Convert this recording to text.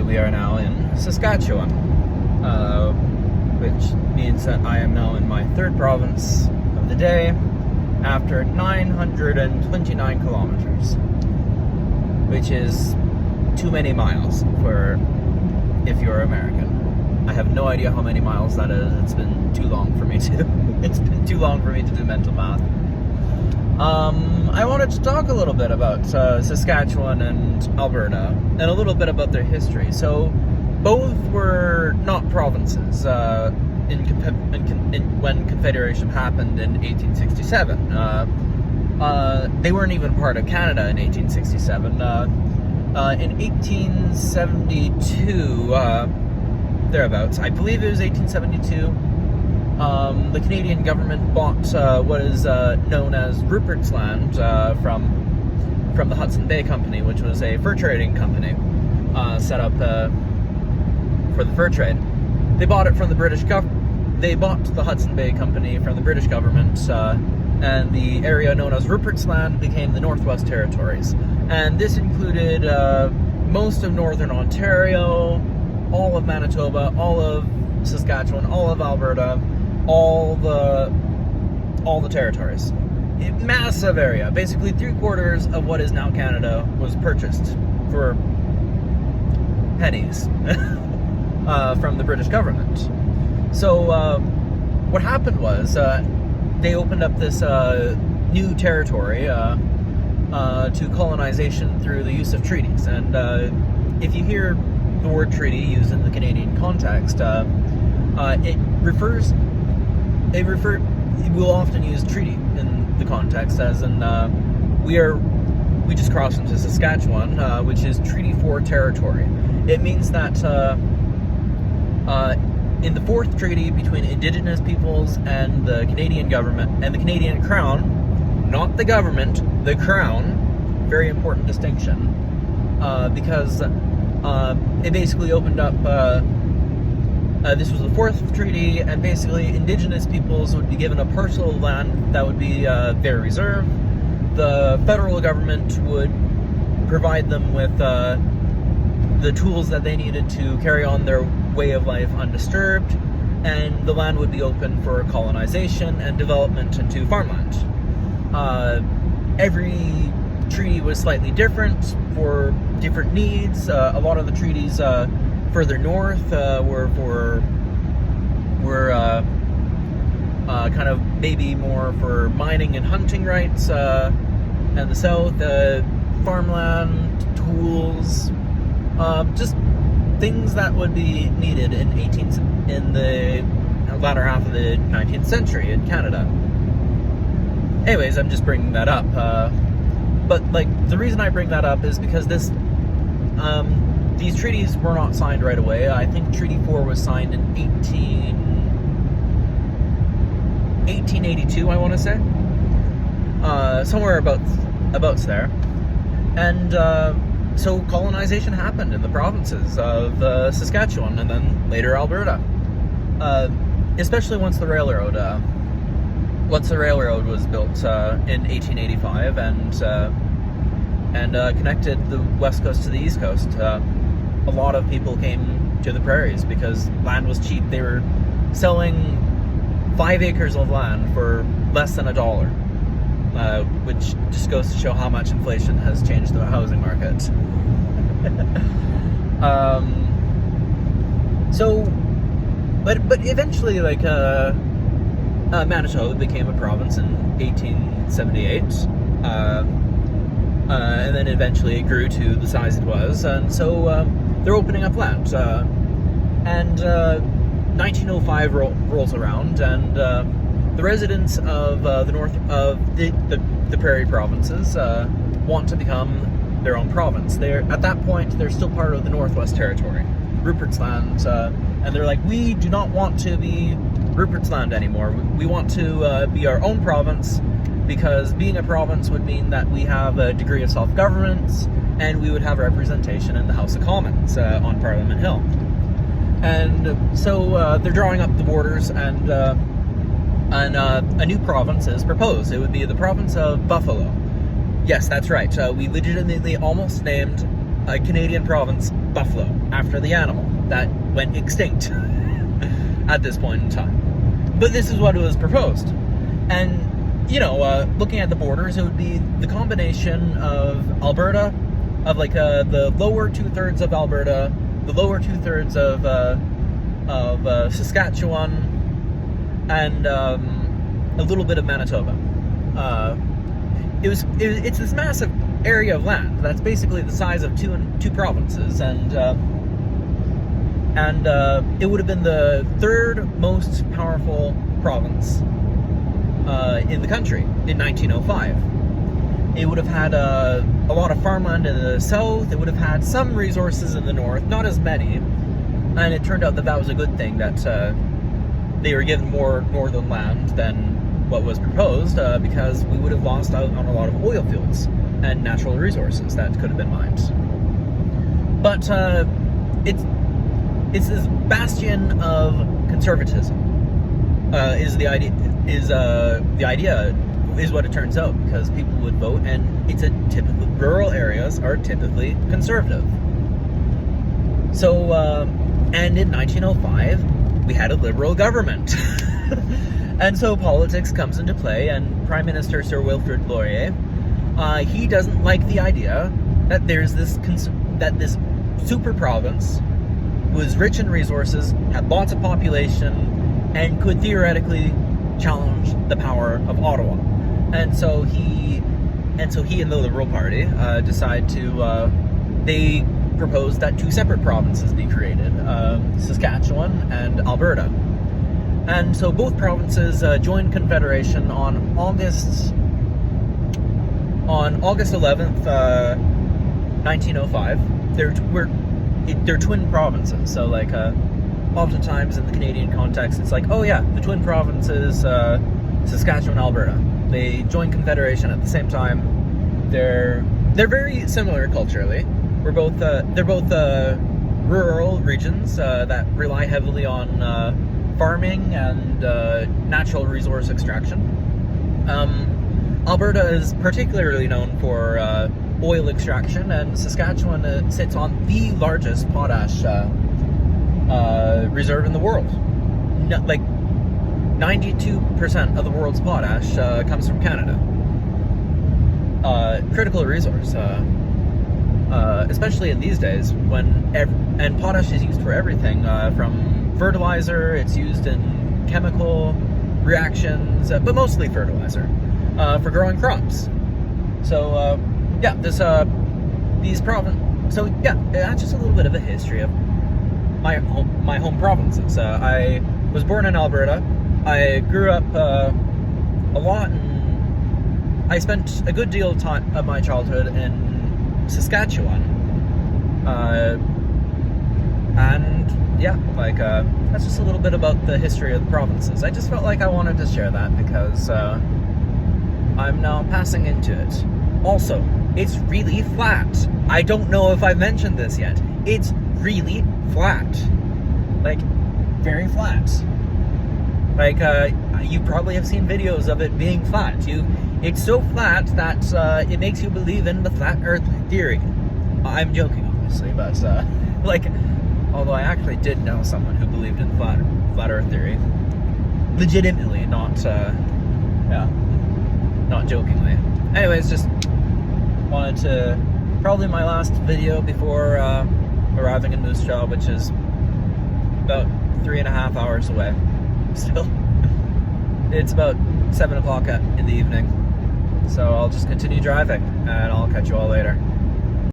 we are now in Saskatchewan, which means that I am now in my third province of the day after 929 kilometers, which is too many miles for if you're American. I have no idea how many miles that is. It's been too long for me to do mental math. I wanted to talk a little bit about Saskatchewan and Alberta, and a little bit about their history. So, both were not provinces when Confederation happened in 1867. They weren't even part of Canada in 1867. In 1872, thereabouts, I believe it was 1872, the Canadian government bought what is known as Rupert's Land from the Hudson Bay Company, which was a fur trading company set up for the fur trade. They bought it from the British government. They bought the Hudson Bay Company from the British government, and the area known as Rupert's Land became the Northwest Territories. And this included most of northern Ontario, all of Manitoba, all of Saskatchewan, all of Alberta, all the territories. A massive area. Basically 3/4 of what is now Canada was purchased for pennies from the British government. So what happened was they opened up this new territory to colonization through the use of treaties. And if you hear the word treaty used in the Canadian context, we'll often use treaty in the context as in we just crossed into Saskatchewan, which is Treaty 4 territory. It means that in the fourth treaty between Indigenous peoples and the Canadian government and the Canadian Crown, not the government, the Crown, very important distinction, because it basically opened up, this was the fourth treaty, and basically Indigenous peoples would be given a parcel of land that would be their reserve. The federal government would provide them with the tools that they needed to carry on their way of life undisturbed, and the land would be open for colonization and development into farmland. Every treaty was slightly different for different needs. A lot of the treaties further north were kind of maybe more for mining and hunting rights, and the south, farmland, tools, just things that would be needed in the latter half of the 19th century in Canada. Anyways, I'm just bringing that up. But the reason I bring that up is because these treaties were not signed right away. I think Treaty 4 was signed in 1882, I want to say. Somewhere about there. And so colonization happened in the provinces of Saskatchewan and then later Alberta. Especially once the railroad was built in 1885 and connected the west coast to the east coast. A lot of people came to the prairies because land was cheap. They were selling 5 acres of land for less than $1, which just goes to show how much inflation has changed the housing market. But eventually, Manitoba became a province in 1878, and then eventually it grew to the size it was, and so they're opening up land. And 1905 rolls around, and the residents of the north of the Prairie Provinces want to become their own province. At that point, they're still part of the Northwest Territory, Rupert's Land, and they're like, we do not want to be Rupert's Land anymore. We want to be our own province, because being a province would mean that we have a degree of self-governance, and we would have representation in the House of Commons on Parliament Hill. And so they're drawing up the borders, and a new province is proposed. It would be the province of Buffalo. Yes, that's right. We legitimately almost named a Canadian province, buffalo, after the animal that went extinct at this point in time. But this is what was proposed. And, you know, looking at the borders, it would be the combination of Alberta, of like the lower 2/3 of Alberta, the lower 2/3 of Saskatchewan, and a little bit of Manitoba. It's this massive area of land that's basically the size of two provinces, and it would have been the third most powerful province in the country in 1905. It would have had a lot of farmland in the south. It would have had some resources in the north, not as many. And it turned out that was a good thing, that they were given more northern land than what was proposed, because we would have lost out on a lot of oil fields and natural resources that could have been mined. But it's this bastion of conservatism. Is what it turns out, because people would vote, and it's a typical rural areas are typically conservative. So, and in 1905, we had a liberal government. And so politics comes into play, and Prime Minister Sir Wilfrid Laurier, he doesn't like the idea that there's this super province was rich in resources, had lots of population, and could theoretically challenge the power of Ottawa. And so he and the Liberal Party decide to they proposed that two separate provinces be created, Saskatchewan and Alberta. And so both provinces joined Confederation on August 11th, 1905. They're twin provinces, so like oftentimes in the Canadian context, it's like, oh yeah, the twin provinces, Saskatchewan, Alberta. They joined Confederation at the same time. They're very similar culturally. They're both rural regions that rely heavily on farming and natural resource extraction. Alberta is particularly known for oil extraction, and Saskatchewan sits on the largest potash reserve in the world. Like 92% of the world's potash comes from Canada. Critical resource, especially in these days and potash is used for everything, from fertilizer. It's used in chemical reactions, but mostly fertilizer, for growing crops. So yeah, that's just a little bit of a history of my home provinces. I was born in Alberta. I grew up a lot, and I spent a good deal of my childhood in Saskatchewan. And yeah, that's just a little bit about the history of the provinces. I just felt like I wanted to share that because I'm now passing into it. Also, it's really flat. I don't know if I've mentioned this yet. It's really flat. Like, very flat. Like, you probably have seen videos of it being flat. It's so flat that it makes you believe in the flat earth theory. I'm joking, obviously, but although I actually did know someone who believed in flat earth theory. Legitimately, not jokingly. Anyways, just wanted to, probably my last video before arriving in Moose Jaw, which is about 3.5 hours away. Still, it's about 7 o'clock in the evening, so I'll just continue driving, and I'll catch you all later.